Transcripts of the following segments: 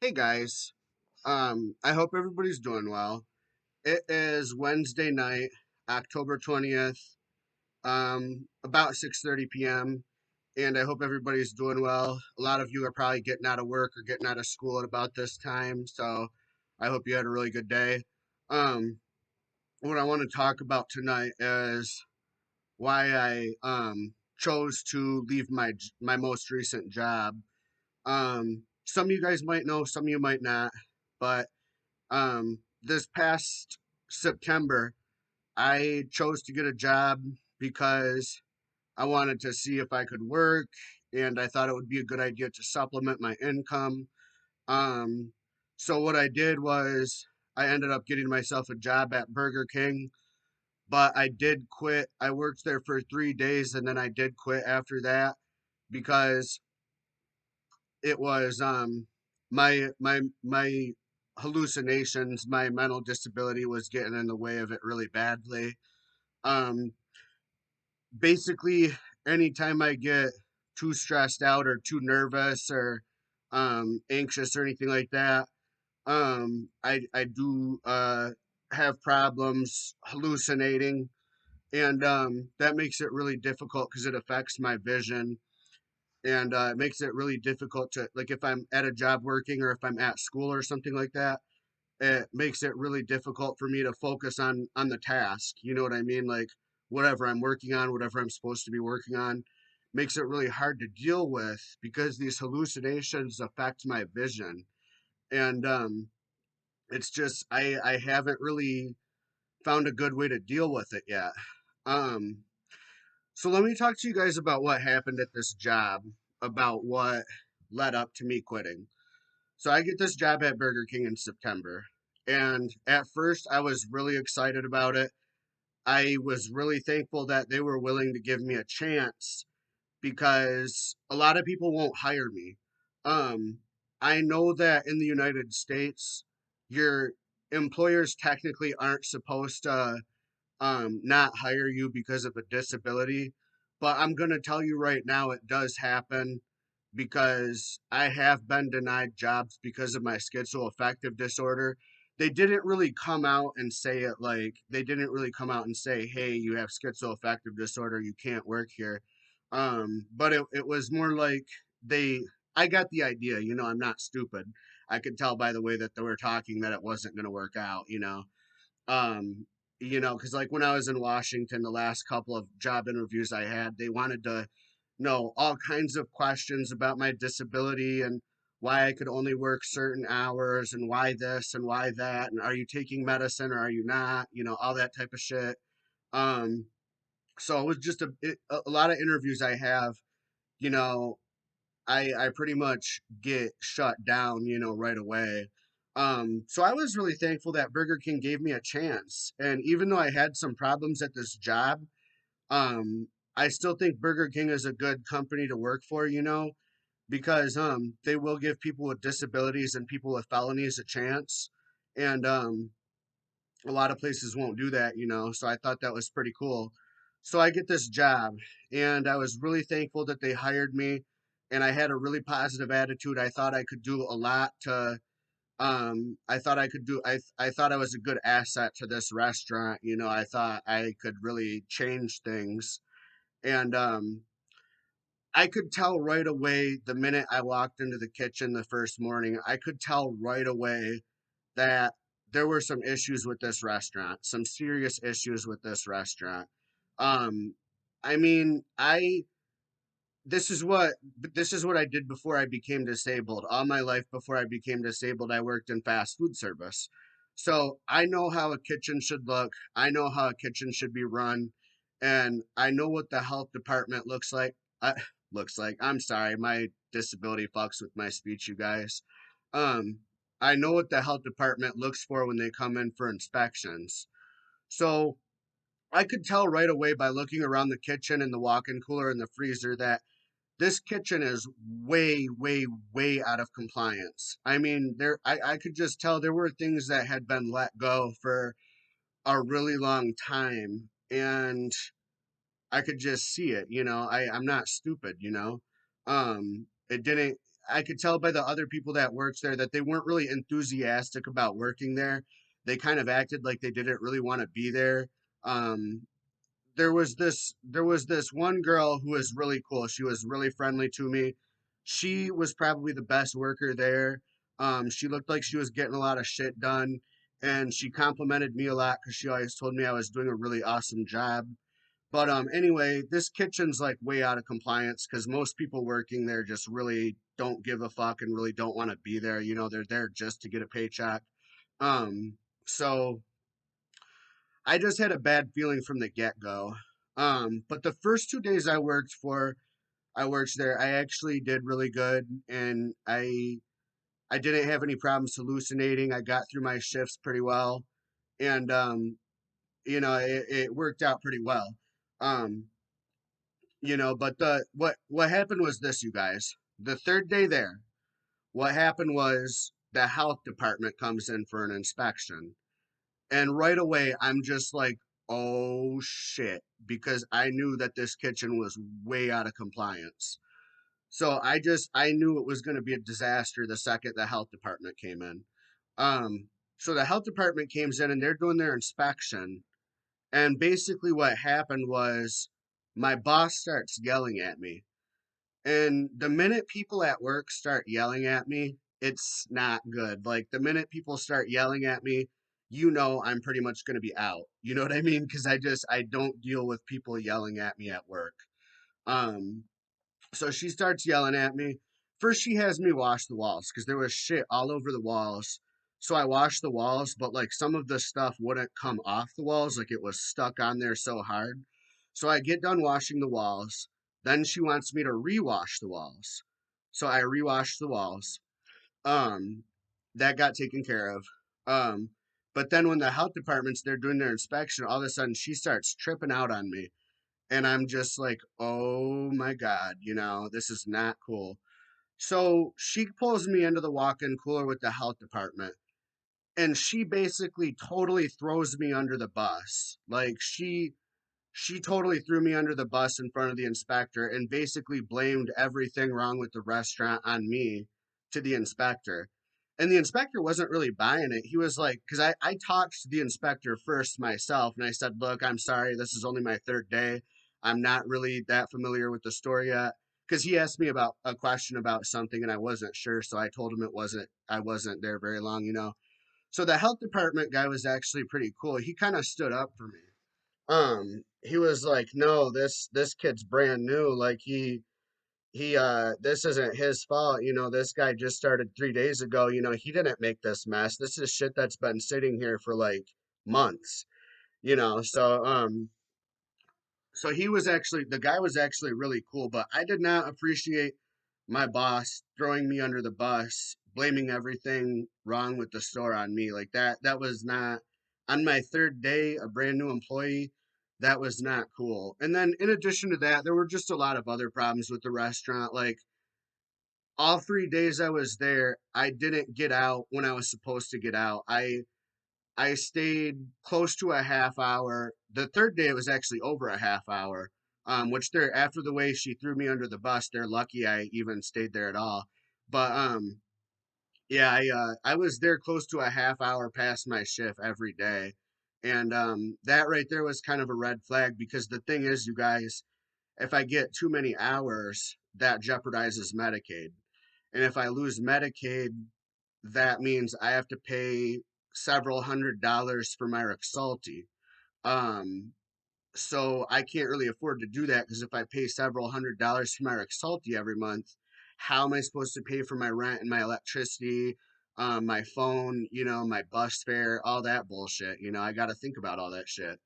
Hey guys, I hope everybody's doing well. It is Wednesday night, October 20th, about 6:30 p.m., and I hope everybody's doing well. A lot of you are probably getting out of work or getting out of school at about this time, so I hope you had a really good day. Um, what I want to talk about tonight is why I chose to leave my most recent job. Some of you guys might know, some of you might not, but this past September, I chose to get a job because I wanted to see if I could work, and I thought it would be a good idea to supplement my income. Um, so what I did was I ended up getting myself a job at Burger King, but I did quit. I worked there for 3 days, and then I did quit after that because it was my hallucinations, my mental disability was getting in the way of it really badly. um Basically, anytime I get too stressed out or too nervous or anxious or anything like that, I do have problems hallucinating, and that makes it really difficult because it affects my vision, and it makes it really difficult to, like, if I'm at a job working or if I'm at school or something like that, it makes it really difficult for me to focus on the task. You know what I mean? Like, whatever I'm working on, whatever I'm supposed to be working on, makes it really hard to deal with because these hallucinations affect my vision. And it's just I haven't really found a good way to deal with it yet. um so let me talk to you guys about what happened at this job, about what led up to me quitting. So I get this job at Burger King in September. And at first, I was really excited about it. I was really thankful that they were willing to give me a chance because a lot of people won't hire me. Um, I know that in the United States, your employers technically aren't supposed to not hire you because of a disability. But I'm going to tell you right now, it does happen because I have been denied jobs because of my schizoaffective disorder. They didn't really come out and say it, like, they didn't really come out and say, hey, you have schizoaffective disorder, you can't work here. But it was more like they, I got the idea, I'm not stupid. I could tell by the way that they were talking that it wasn't going to work out. um because, like, when I was in Washington, the last couple of job interviews I had, they wanted to know all kinds of questions about my disability and why I could only work certain hours and why this and why that, and are you taking medicine or are you not, all that type of shit. Um so it was just a lot of interviews I have, you know I pretty much get shut down, right away. So I was really thankful that Burger King gave me a chance. And even though I had some problems at this job, um, I still think Burger King is a good company to work for, because they will give people with disabilities and people with felonies a chance. And a lot of places won't do that, so I thought that was pretty cool. So I get this job, and I was really thankful that they hired me, and I had a really positive attitude. I thought I could do a lot to I thought I was a good asset to this restaurant. I thought I could really change things. And I could tell right away, the minute I walked into the kitchen the first morning, I could tell right away that there were some issues with this restaurant, some serious issues with this restaurant. Um, I mean, I this is what this is what I did before I became disabled. All my life before I became disabled, I worked in fast food service. So I know how a kitchen should look. I know how a kitchen should be run, and I know what the health department looks like. Looks like. I'm sorry, my disability fucks with my speech, you guys. Um, I know what the health department looks for when they come in for inspections. So I could tell right away by looking around the kitchen and the walk-in cooler and the freezer that this kitchen is way, way, way out of compliance. I mean, I could just tell there were things that had been let go for a really long time, and I could just see it. I'm not stupid. It didn't. I could tell by the other people that worked there that they weren't really enthusiastic about working there. They kind of acted like they didn't really want to be there. Um, there was this one girl who was really cool. She was really friendly to me. She was probably the best worker there. She looked like she was getting a lot of shit done, and she complimented me a lot because she always told me I was doing a really awesome job. But anyway, this kitchen's like way out of compliance because most people working there just really don't give a fuck and really don't want to be there. You know, they're there just to get a paycheck. Um, so I just had a bad feeling from the get go. But the first 2 days I worked there, I actually did really good, and I didn't have any problems hallucinating. I got through my shifts pretty well, and it worked out pretty well. Um, but what happened was this, you guys. The third day there, what happened was the health department comes in for an inspection. And right away, I'm just like, oh shit, because I knew that this kitchen was way out of compliance. So I knew it was going to be a disaster the second the health department came in. Um, so the health department came in and they're doing their inspection. And basically, what happened was my boss starts yelling at me. And the minute people at work start yelling at me, it's not good. Like the minute people start yelling at me, I'm pretty much going to be out. You know what I mean? Because I don't deal with people yelling at me at work. Um, so she starts yelling at me. First, she has me wash the walls because there was shit all over the walls. So I washed the walls, but like some of the stuff wouldn't come off the walls, like it was stuck on there so hard. So I get done washing the walls. Then she wants me to rewash the walls. So I rewashed the walls. Um, that got taken care of. Um, but then when the health departments they're doing their inspection, all of a sudden she starts tripping out on me. And I'm just like, oh my God, this is not cool. So she pulls me into the walk in cooler with the health department. And she basically totally throws me under the bus. Like she totally threw me under the bus in front of the inspector and basically blamed everything wrong with the restaurant on me to the inspector. And the inspector wasn't really buying it. He was like, because I talked to the inspector first myself and I said, look, I'm sorry, this is only my third day. I'm not really that familiar with the story yet. Because he asked me about a question about something and I wasn't sure. So I told him I wasn't there very long. So the health department guy was actually pretty cool. He kind of stood up for me. He was like, no, this kid's brand new. Like this isn't his fault. This guy just started 3 days ago. He didn't make this mess. This is shit that's been sitting here for like months. So the guy was actually really cool, but I did not appreciate my boss throwing me under the bus, blaming everything wrong with the store on me. Like that was not on my third day, a brand new employee. That was not cool. And then in addition to that, there were just a lot of other problems with the restaurant. Like all 3 days I was there, I didn't get out when I was supposed to get out. I stayed close to a half hour. The third day it was actually over a half hour. Which they're after the way she threw me under the bus, they're lucky I even stayed there at all. But yeah, I was there close to a half hour past my shift every day. And that right there was kind of a red flag because the thing is, you guys, if I get too many hours, that jeopardizes Medicaid. And if I lose Medicaid, that means I have to pay several $100s for my Rexulti. Um, so I can't really afford to do that because if I pay several $100s for my Rexulti every month, how am I supposed to pay for my rent and my electricity, my phone, my bus fare, all that bullshit? I got to think about all that shit.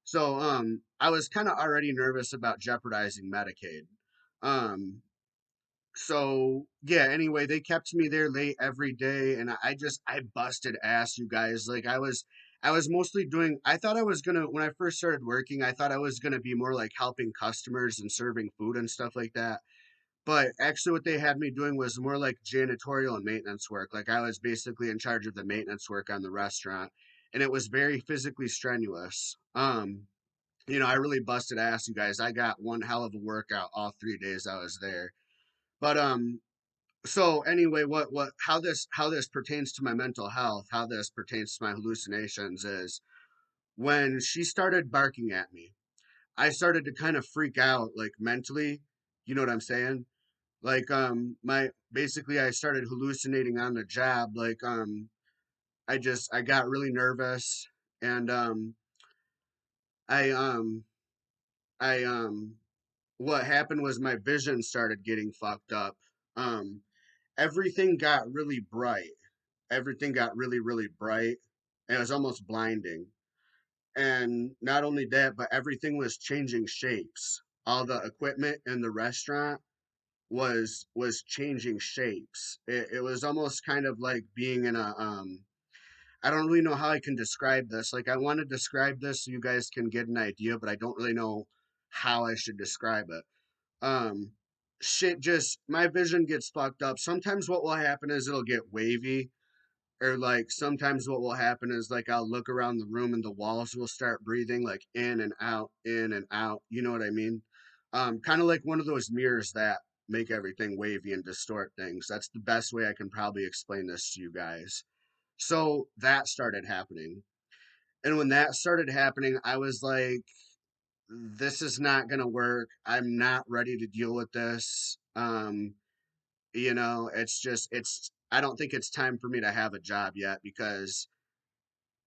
So I was kind of already nervous about jeopardizing Medicaid. Um, so yeah, anyway, they kept me there late every day and I busted ass, you guys. Like I was mostly doing I thought I was gonna when I first started working, I thought I was gonna be more like helping customers and serving food and stuff like that. But actually what they had me doing was more like janitorial and maintenance work. Like I was basically in charge of the maintenance work on the restaurant and it was very physically strenuous. I really busted ass, you guys. I got one hell of a workout all 3 days I was there. But So anyway, how this pertains to my mental health, how this pertains to my hallucinations is when she started barking at me, I started to kind of freak out, like mentally. You know what I'm saying? Like my basically I started hallucinating on the job. Like I got really nervous, and I um I what happened was my vision started getting fucked up. Um Everything got really bright. Everything got really bright, and it was almost blinding. And not only that, but everything was changing shapes. All the equipment in the restaurant was changing shapes. It was almost kind of like being in a I don't really know how I can describe this. Like I want to describe this so you guys can get an idea, but I don't really know how I should describe it. Um Shit, just my vision gets fucked up. Sometimes what will happen is it'll get wavy, or like sometimes what will happen is like I'll look around the room and the walls will start breathing like in and out. You know what I mean? Kind of like one of those mirrors that make everything wavy and distort things. That's the best way I can probably explain this to you guys. So that started happening. And when that started happening, I was like, this is not going to work. I'm not ready to deal with this. It's just, I don't think it's time for me to have a job yet because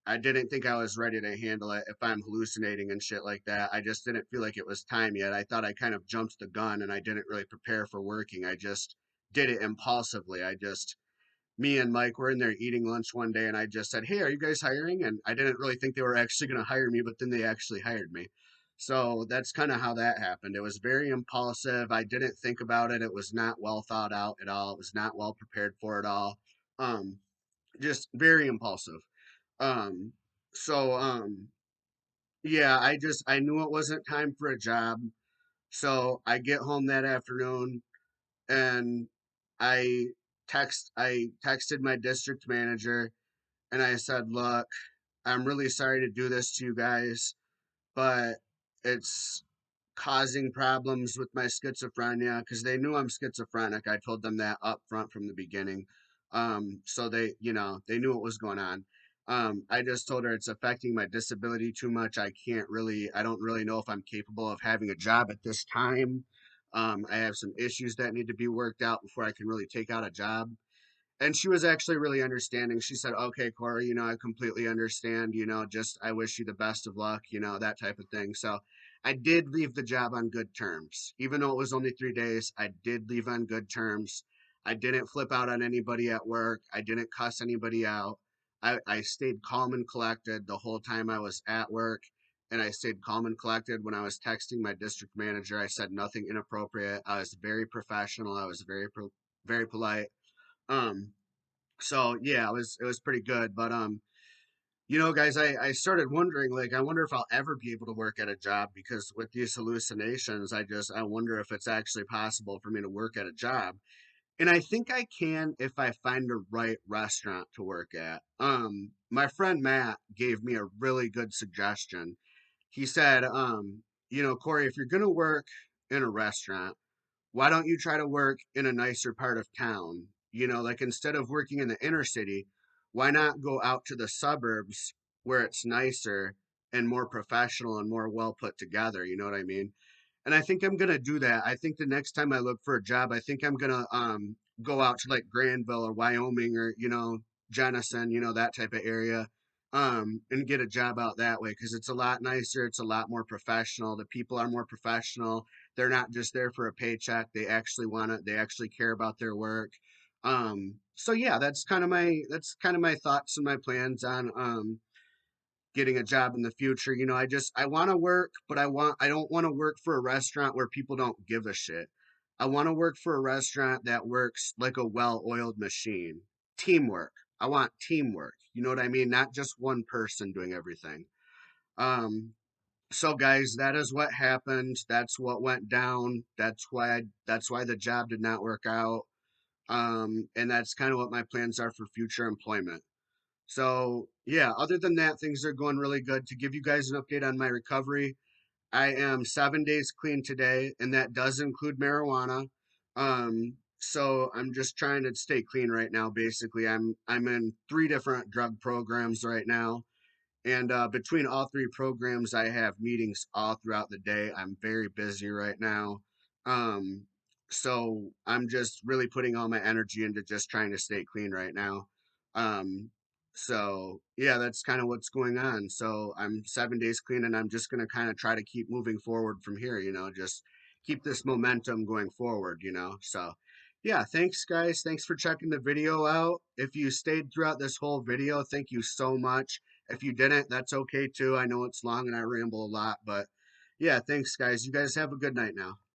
I didn't think I was ready to handle it if I'm hallucinating and shit like that. I just didn't feel like it was time yet. I thought I kind of jumped the gun and I didn't really prepare for working. I just did it impulsively. Me and Mike were in there eating lunch one day, and I just said, "Hey, are you guys hiring?" And I didn't really think they were actually going to hire me, but then they actually hired me. So that's kind of how that happened. It was very impulsive. I didn't think about it. It was not well thought out at all. It was not well prepared for at all. Um, just very impulsive. Um, so yeah, I knew it wasn't time for a job. So I get home that afternoon and I I texted my district manager and I said, "Look, I'm really sorry to do this to you guys, but it's causing problems with my schizophrenia," because they knew I'm schizophrenic. I told them that up front from the beginning. So they knew what was going on. I just told her it's affecting my disability too much. I don't really know if I'm capable of having a job at this time. I have some issues that need to be worked out before I can really take out a job. And she was actually really understanding. She said, "Okay, Corey, I completely understand. Just I wish you the best of luck, that type of thing." So I did leave the job on good terms. Even though it was only 3 days, I did leave on good terms. I didn't flip out on anybody at work. I didn't cuss anybody out. I stayed calm and collected the whole time I was at work. And I stayed calm and collected when I was texting my district manager. I said nothing inappropriate. I was very professional. I was very polite. Um, so yeah, it was pretty good. But guys, I started wondering, like, I wonder if I'll ever be able to work at a job because with these hallucinations, I wonder if it's actually possible for me to work at a job. And I think I can if I find the right restaurant to work at. My friend Matt gave me a really good suggestion. He said, Corey, if you're gonna work in a restaurant, why don't you try to work in a nicer part of town? Like instead of working in the inner city, why not go out to the suburbs where it's nicer and more professional and more well put together? You know what I mean? And I think I'm gonna do that. I think the next time I look for a job, I think I'm gonna go out to like Granville or Wyoming or Jenison, that type of area, and get a job out that way because it's a lot nicer. It's a lot more professional. The people are more professional. They're not just there for a paycheck. They actually want it. They actually care about their work. So yeah, that's kind of my thoughts and my plans on getting a job in the future. I want to work, but I don't want to work for a restaurant where people don't give a shit. I want to work for a restaurant that works like a well-oiled machine. Teamwork. I want teamwork. You know what I mean? Not just one person doing everything. Um, so guys, that is what happened. That's what went down. That's why the job did not work out. And that's kind of what my plans are for future employment. So, yeah, other than that, things are going really good. To give you guys an update on my recovery, I am 7 days clean today, and that does include marijuana. So I'm just trying to stay clean right now. Basically, I'm in three different drug programs right now, and between all three programs, I have meetings all throughout the day. I'm very busy right now. Um, so I'm just really putting all my energy into just trying to stay clean right now. Um, so yeah, that's kind of what's going on. So I'm 7 days clean, and I'm just gonna kind of try to keep moving forward from here. Just keep this momentum going forward. So yeah, thanks guys. Thanks for checking the video out. If you stayed throughout this whole video, thank you so much. If you didn't, that's okay too. I know it's long and I ramble a lot, but yeah, thanks guys. You guys have a good night now.